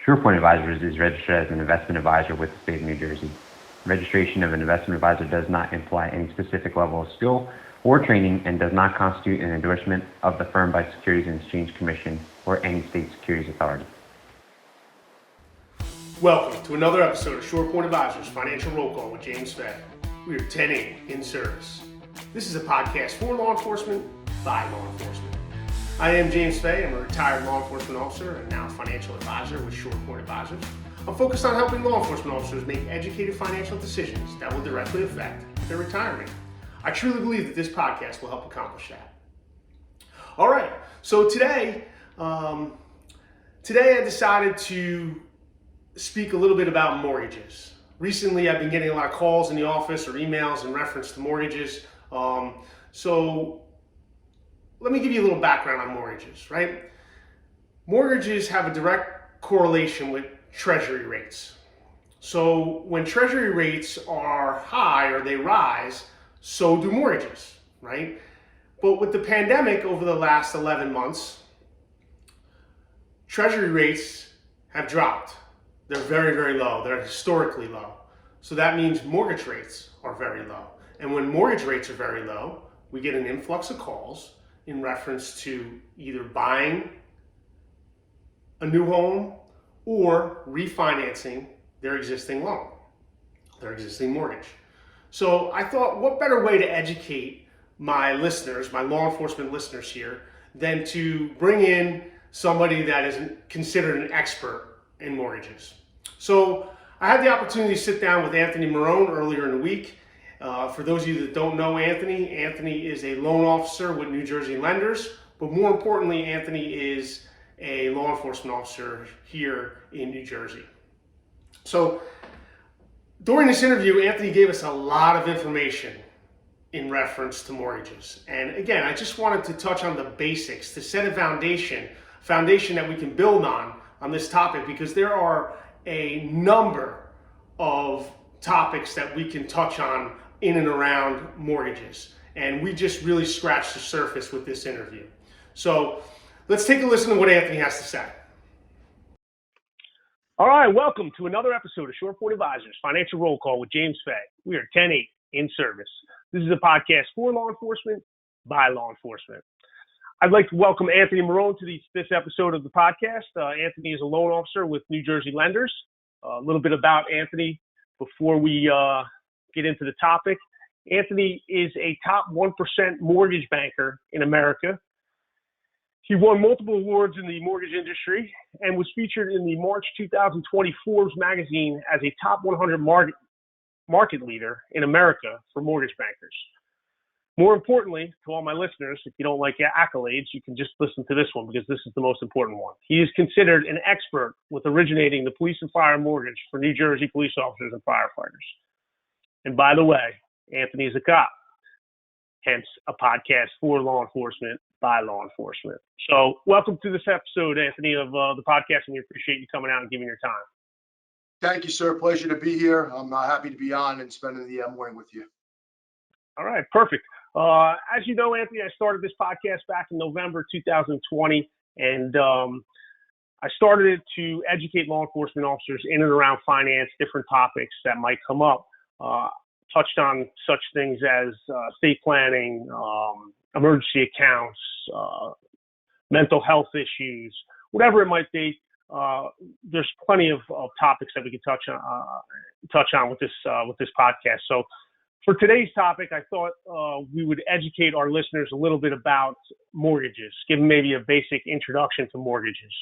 SurePoint Advisors is registered as an investment advisor with the state of New Jersey. Registration of an investment advisor does not imply any specific level of skill or training and does not constitute an endorsement of the firm by Securities and Exchange Commission or any state securities authority. Welcome to another episode of SurePoint Advisors Financial Roll Call with James Fay. We are 10-8 in service. This is a podcast for law enforcement by law enforcement. I am James Fay. I'm a retired law enforcement officer and now financial advisor with SurePoint Advisors. I'm focused on helping law enforcement officers make educated financial decisions that will directly affect their retirement. I truly believe that this podcast will help accomplish that. All right, so today I decided to speak a little bit about mortgages. Recently, I've been getting a lot of calls in the office or emails in reference to mortgages. So let me give you a little background on mortgages, right? Mortgages have a direct correlation with treasury rates. So when treasury rates are high or they rise, so do mortgages, right? But with the pandemic over the last 11 months, treasury rates have dropped. They're very, very low. They're historically low. So that means mortgage rates are very low. And when mortgage rates are very low, we get an influx of calls in reference to either buying a new home or refinancing their existing loan, their existing mortgage. So I thought, what better way to educate my listeners, my law enforcement listeners here, than to bring in somebody that is considered an expert in mortgages. So I had the opportunity to sit down with Anthony Marone earlier in the week. For those of you that don't know Anthony is a loan officer with New Jersey Lenders, but more importantly, Anthony is a law enforcement officer here in New Jersey. So during this interview, Anthony gave us a lot of information in reference to mortgages. And again, I just wanted to touch on the basics to set a foundation that we can build on this topic, because there are a number of topics that we can touch on in and around mortgages. And we just really scratched the surface with this interview. So let's take a listen to what Anthony has to say. All right, welcome to another episode of SurePoint Advisors Financial Roll Call with James Fay. We are 10-8 in service. This is a podcast for law enforcement by law enforcement. I'd like to welcome Anthony Marone to this episode of the podcast. Anthony is a loan officer with New Jersey Lenders. A little bit about Anthony before we get into the topic. Anthony is a top 1% mortgage banker in America. He won multiple awards in the mortgage industry and was featured in the March 2020 Forbes magazine as a top 100 market leader in America for mortgage bankers. More importantly, to all my listeners, if you don't like accolades, you can just listen to this one because this is the most important one. He is considered an expert with originating the police and fire mortgage for New Jersey police officers and firefighters. And by the way, Anthony is a cop, hence a podcast for law enforcement by law enforcement. So welcome to this episode, Anthony, of the podcast, and we appreciate you coming out and giving your time. Thank you, sir. Pleasure to be here. I'm happy to be on and spending the morning with you. All right, perfect. As you know, Anthony, I started this podcast back in November 2020, and I started it to educate law enforcement officers in and around finance, different topics that might come up. Touched on such things as estate planning, emergency accounts, mental health issues, whatever it might be. There's plenty of topics that we can touch on with this podcast. So for today's topic, I thought we would educate our listeners a little bit about mortgages, give them maybe a basic introduction to mortgages.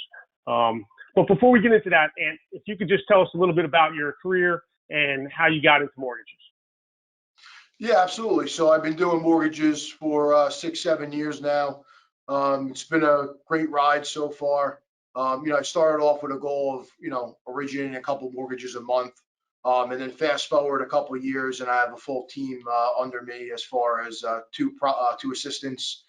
But before we get into that, Ant, if you could just tell us a little bit about your career and how you got into mortgages. Yeah, absolutely. So I've been doing mortgages for 6-7 years now. It's been a great ride so far. I started off with a goal of, originating a couple mortgages a month. And then fast forward a couple of years and I have a full team under me as far as two assistants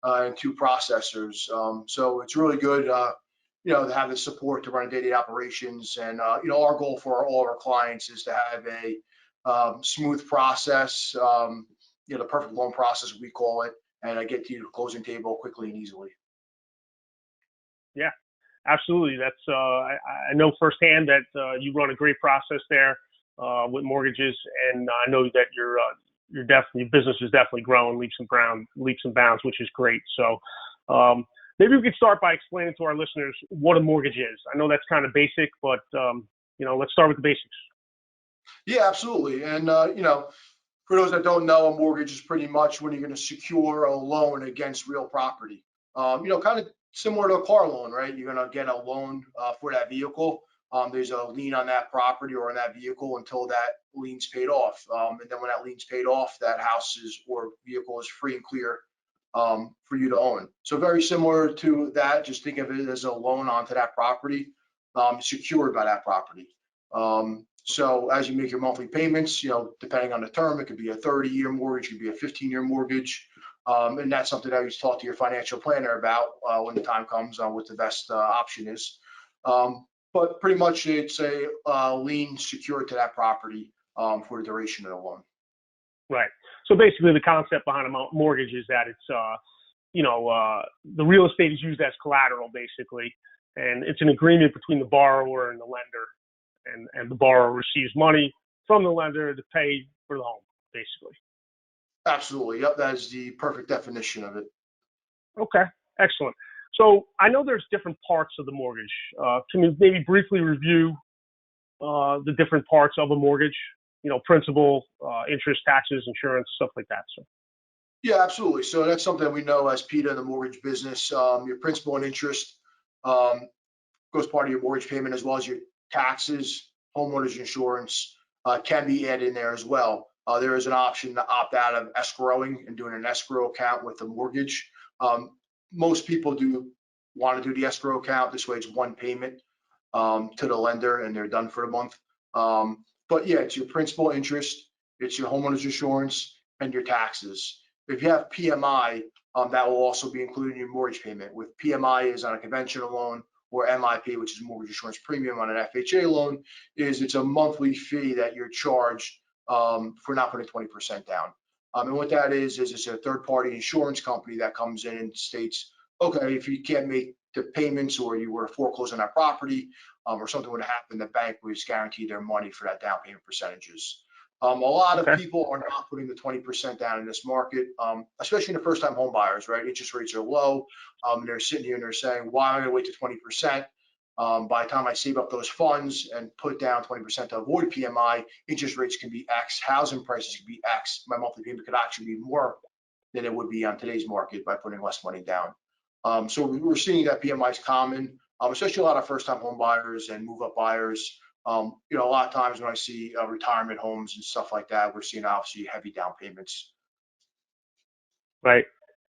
and 2 processors. So it's really good, to have the support to run day-to-day operations. And, our goal for all of our clients is to have a smooth process, the perfect loan process, we call it, and I get to the closing table quickly and easily. Yeah, absolutely. That's I know firsthand that you run a great process there with mortgages, and I know that your business is definitely growing leaps and bounds, which is great. So maybe we could start by explaining to our listeners what a mortgage is. I know that's kind of basic, but let's start with the basics. Yeah, absolutely. And, for those that don't know, a mortgage is pretty much when you're going to secure a loan against real property. Kind of similar to a car loan, right? You're going to get a loan for that vehicle. There's a lien on that property or on that vehicle until that lien's paid off. And then when that lien's paid off, that house or vehicle is free and clear for you to own. So very similar to that. Just think of it as a loan onto that property, secured by that property. So as you make your monthly payments, depending on the term, it could be a 30-year mortgage, it could be a 15-year mortgage. And that's something that you talk to your financial planner about when the time comes on what the best option is. But pretty much it's a lien secured to that property for the duration of the loan. Right. So basically the concept behind a mortgage is that it's, the real estate is used as collateral basically, and it's an agreement between the borrower and the lender. And the borrower receives money from the lender to pay for the home, basically. Absolutely. Yep. That is the perfect definition of it. Okay, excellent. So I know there's different parts of the mortgage. Can you maybe briefly review the different parts of a mortgage? Principal, interest, taxes, insurance, stuff like that. So. Yeah, absolutely. So that's something we know as PETA in the mortgage business. Your principal and interest goes part of your mortgage payment, as well as your taxes, homeowners insurance can be added in there as well. There is an option to opt out of escrowing and doing an escrow account with the mortgage. Most people do want to do the escrow account. This way it's one payment to the lender and they're done for the month. But yeah, it's your principal interest, it's your homeowners insurance, and your taxes. If you have PMI, that will also be included in your mortgage payment. With PMI is on a conventional loan, or MIP, which is mortgage insurance premium on an FHA loan, it's a monthly fee that you're charged for not putting 20% down. And what that is it's a third-party insurance company that comes in and states, okay, if you can't make the payments or you were foreclosed on that property or something would happen, the bank would guarantee their money for that down payment percentages. A lot of people are not putting the 20% down in this market, especially in the first-time home buyers, right? Interest rates are low. They're sitting here and they're saying, why am I going to wait to 20%? By the time I save up those funds and put down 20% to avoid PMI, interest rates can be X, housing prices can be X. My monthly payment could actually be more than it would be on today's market by putting less money down. So we're seeing that PMI is common, especially a lot of first-time home buyers and move-up buyers. A lot of times when I see retirement homes and stuff like that, we're seeing obviously heavy down payments. Right.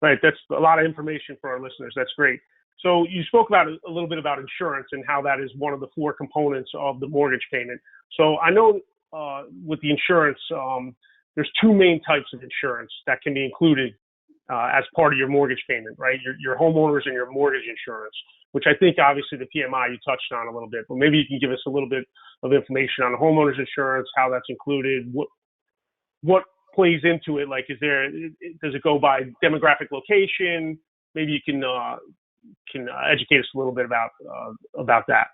That's a lot of information for our listeners. That's great. So you spoke about a little bit about insurance and how that is one of the 4 components of the mortgage payment. So I know with the insurance, there's 2 main types of insurance that can be included as part of your mortgage payment, right? Your homeowners and your mortgage insurance, which I think obviously the PMI you touched on a little bit, but maybe you can give us a little bit of information on the homeowners insurance, how that's included, what plays into it. Like, does it go by demographic location? Maybe you can educate us a little bit about that.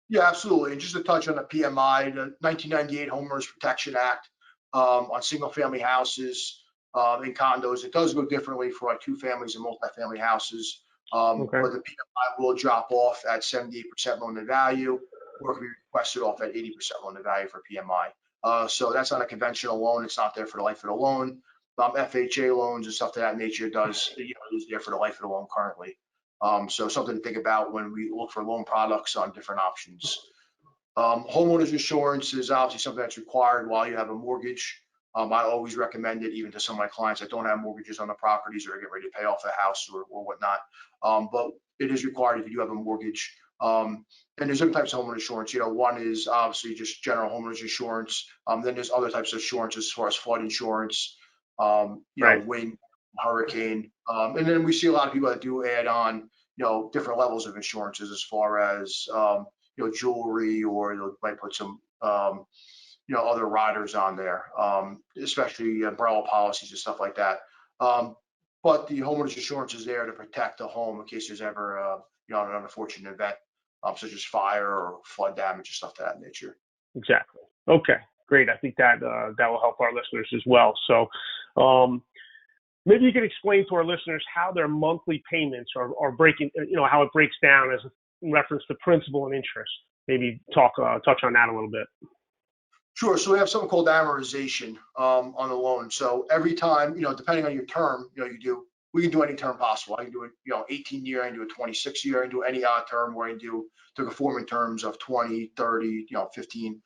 Yeah, absolutely. And just to touch on the PMI, the 1998 Homeowners Protection Act on single family houses and condos, it does go differently for like 2 families and multifamily houses. Okay. But the PMI will drop off at 78% loan to value, or can be requested off at 80% loan to value for PMI. So that's not a conventional loan. It's not there for the life of the loan. FHA loans and stuff of that nature is there for the life of the loan currently. So something to think about when we look for loan products on different options. Homeowners insurance is obviously something that's required while you have a mortgage. I always recommend it even to some of my clients that don't have mortgages on the properties or get ready to pay off a house or whatnot. But it is required if you do have a mortgage. And there's different types of homeowner insurance. One is obviously just general homeowners insurance. Then there's other types of insurance as far as flood insurance, Right. wind, hurricane. And then we see a lot of people that do add on, different levels of insurances as far as, jewelry, or they might put some, other riders on there, especially umbrella policies and stuff like that. But the homeowners insurance is there to protect the home in case there's ever an unfortunate event, such as fire or flood damage and stuff of that nature. Exactly. Okay, great. I think that that will help our listeners as well. So maybe you could explain to our listeners how their monthly payments are breaking, how it breaks down as in reference to principal and interest. Maybe touch on that a little bit. Sure. So we have something called amortization on the loan. So every time, depending on your term, we can do any term possible. I can do it, 18-year, I can do a 26-year, I can do any odd term, where I can do the conforming terms of 20, 30, 15.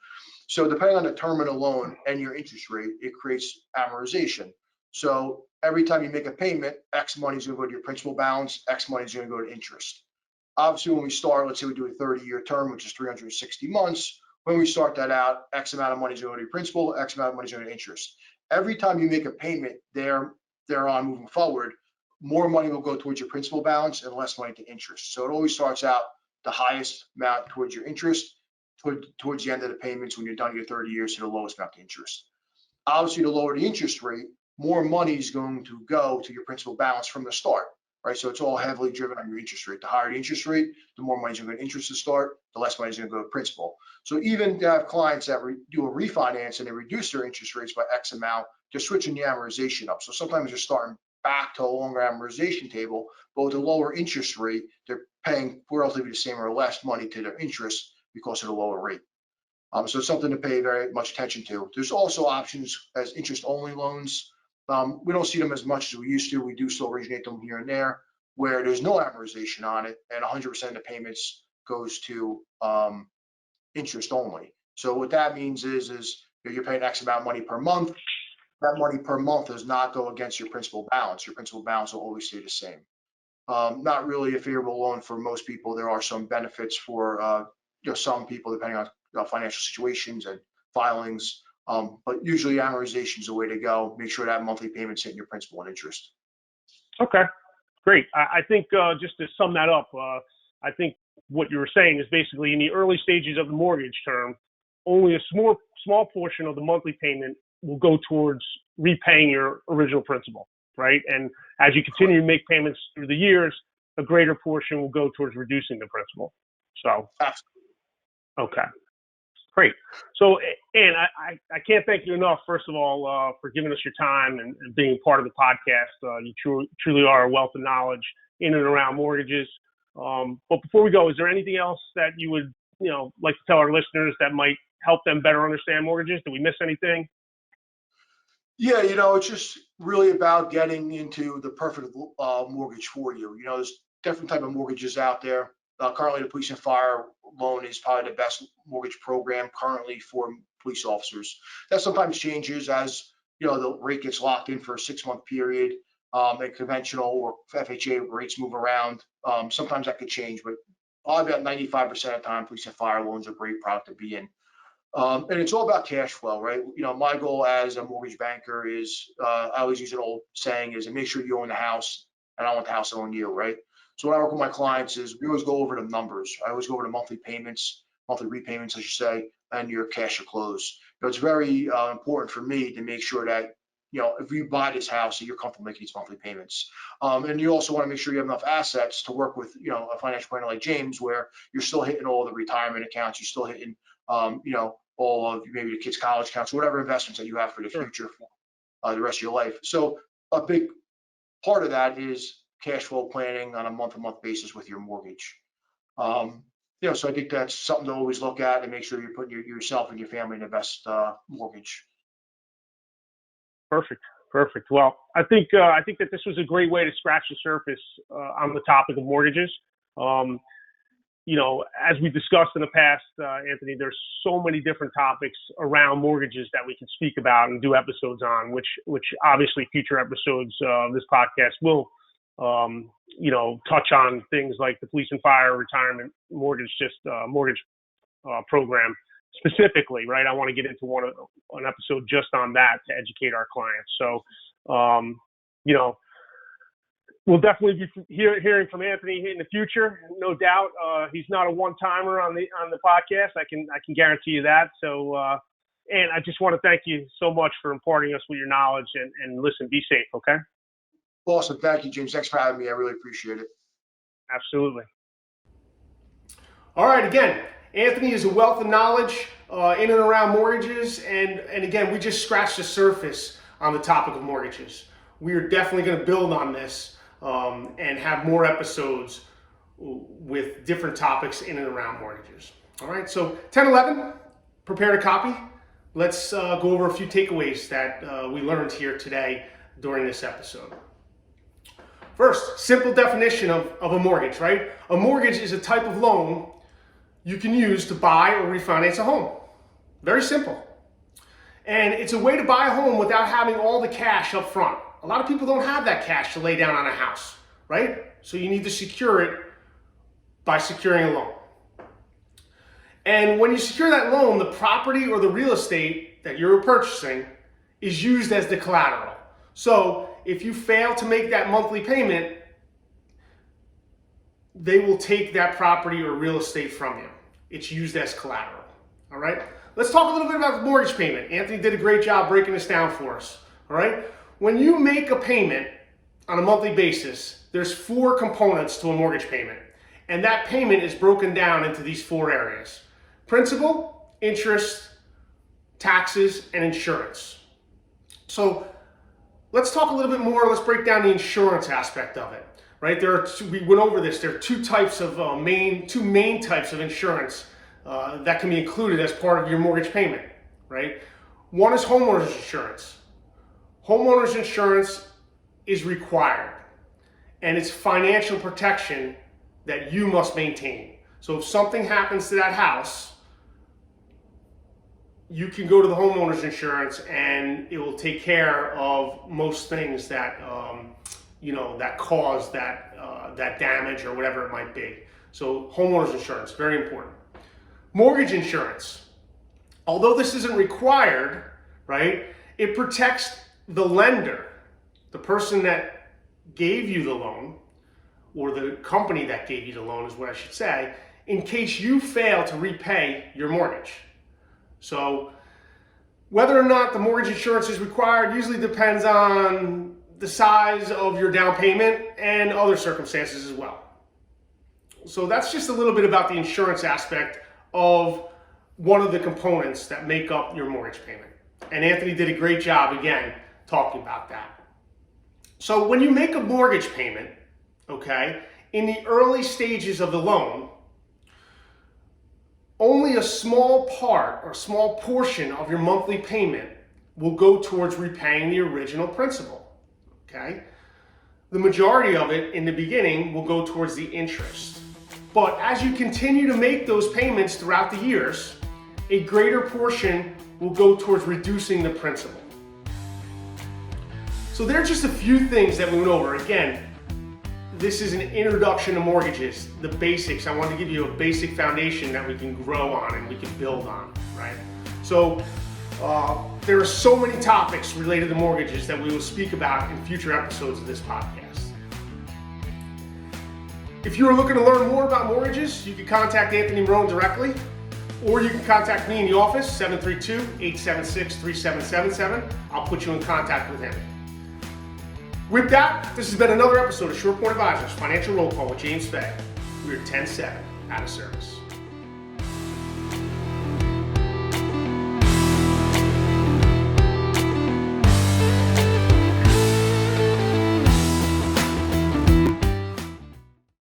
So depending on the term of the loan and your interest rate, it creates amortization. So every time you make a payment, X money is going to go to your principal balance, X money is going to go to interest. Obviously, when we start, let's say we do a 30-year term, which is 360 months. When we start that out, X amount of money is going to your principal, X amount of money is going to interest. Every time you make a payment thereon moving forward, more money will go towards your principal balance and less money to interest. So it always starts out the highest amount towards your interest, towards the end of the payments when you're done your 30 years to the lowest amount to interest. Obviously, to lower the interest rate, more money is going to go to your principal balance from the start. Right, so it's all heavily driven on your interest rate. The higher the interest rate, the more money is going to go to interest to start, the less money is going to go to principal. So even to have clients that do a refinance and they reduce their interest rates by X amount, they're switching the amortization up. So sometimes they're starting back to a longer amortization table, but with a lower interest rate, they're paying relatively the same or less money to their interest because of the lower rate. So it's something to pay very much attention to. There's also options as interest-only loans. We don't see them as much as we used to. We do still originate them here and there, where there's no amortization on it, and 100% of the payments goes to interest only. So what that means is you're paying X amount of money per month. That money per month does not go against your principal balance. Your principal balance will always stay the same. Not really a favorable loan for most people. There are some benefits for some people depending on financial situations and filings. But usually amortization is the way to go. Make sure that monthly payment's hitting your principal and interest. Okay, great. I think just to sum that up, I think what you were saying is basically in the early stages of the mortgage term, only a small portion of the monthly payment will go towards repaying your original principal, right? And as you continue to make payments through the years, a greater portion will go towards reducing the principal. So, okay. Great. So, Ann, I can't thank you enough, first of all, for giving us your time and being part of the podcast. You truly are a wealth of knowledge in and around mortgages. But before we go, is there anything else that you would, like to tell our listeners that might help them better understand mortgages? Did we miss anything? Yeah, it's just really about getting into the perfect mortgage for you. There's different type of mortgages out there. Currently, the police and fire loan is probably the best mortgage program currently for police officers. That sometimes changes as the rate gets locked in for a 6-month period. And conventional or FHA rates move around. Sometimes that could change, but probably about 95% of the time, police and fire loans are a great product to be in. And it's all about cash flow, right? My goal as a mortgage banker is, I always use an old saying is to make sure you own the house and I want the house to own you, right? So when I work with my clients is we always go over the numbers. I always go over the monthly repayments, I should say, and your cash to close. It's very important for me to make sure that, if you buy this house, that you're comfortable making these monthly payments. And you also want to make sure you have enough assets to work with, a financial planner like James, where you're still hitting all the retirement accounts, you're still hitting, all of maybe the kids' college accounts, whatever investments that you have for the future for the rest of your life. So a big part of that is cash flow planning on a month-to-month basis with your mortgage. So I think that's something to always look at and make sure you're putting yourself and your family in the best mortgage. Perfect. Well, I think that this was a great way to scratch the surface on the topic of mortgages. As we discussed in the past, Anthony, there's so many different topics around mortgages that we can speak about and do episodes on, which obviously future episodes of this podcast will, touch on things like the police and fire retirement mortgage program specifically, right? I want to get into an episode just on that to educate our clients. So, we'll definitely be hearing from Anthony in the future, no doubt. He's not a one-timer on the podcast. I can guarantee you that. So, and I just want to thank you so much for imparting us with your knowledge. And listen, be safe, okay? Awesome. Thank you, James. Thanks for having me. I really appreciate it. Absolutely. All right, again, Anthony is a wealth of knowledge in and around mortgages, and again, we just scratched the surface on the topic of mortgages. We are definitely going to build on this and have more episodes with different topics in and around mortgages. All right, so 10-11, prepared a copy. Let's go over a few takeaways that we learned here today during this episode. First, simple definition of a mortgage, right? A mortgage is a type of loan you can use to buy or refinance a home. Very simple. And it's a way to buy a home without having all the cash up front. A lot of people don't have that cash to lay down on a house, right? So you need to secure it by securing a loan. And when you secure that loan, the property or the real estate that you're purchasing is used as the collateral. So if you fail to make that monthly payment, they will take that property or real estate from you. It's used as collateral. All right? Let's talk a little bit about the mortgage payment. Anthony did a great job breaking this down for us. All right? When you make a payment on a monthly basis, there's 4 components to a mortgage payment. And that payment is broken down into these 4 areas: principal, interest, taxes, and insurance. So let's talk a little bit more. Let's break down the insurance aspect of it. Right? We went over this. There are two main types of insurance that can be included as part of your mortgage payment. Right? One is homeowners insurance. Homeowners insurance is required, and it's financial protection that you must maintain. So if something happens to that house, you can go to the homeowners insurance, and it will take care of most things that that cause that damage or whatever it might be. So homeowners insurance, very important. Mortgage insurance, although this isn't required, right? It protects the lender, the person that gave you the loan, or the company that gave you the loan is what I should say, in case you fail to repay your mortgage. So whether or not the mortgage insurance is required usually depends on the size of your down payment and other circumstances as well. So that's just a little bit about the insurance aspect of one of the components that make up your mortgage payment. And Anthony did a great job, again, talking about that. So when you make a mortgage payment, okay, in the early stages of the loan, only a small part or small portion of your monthly payment will go towards repaying the original principal. Okay? The majority of it in the beginning will go towards the interest. But as you continue to make those payments throughout the years, a greater portion will go towards reducing the principal. So there are just a few things that we went over. Again, this is an introduction to mortgages, the basics. I want to give you a basic foundation that we can grow on and we can build on, right? So there are so many topics related to mortgages that we will speak about in future episodes of this podcast. If you are looking to learn more about mortgages, you can contact Anthony Marone directly, or you can contact me in the office, 732-876-3777. I'll put you in contact with him. With that, this has been another episode of SurePoint Advisors Financial Roll Call with James Fay. We are 10-7 out of service.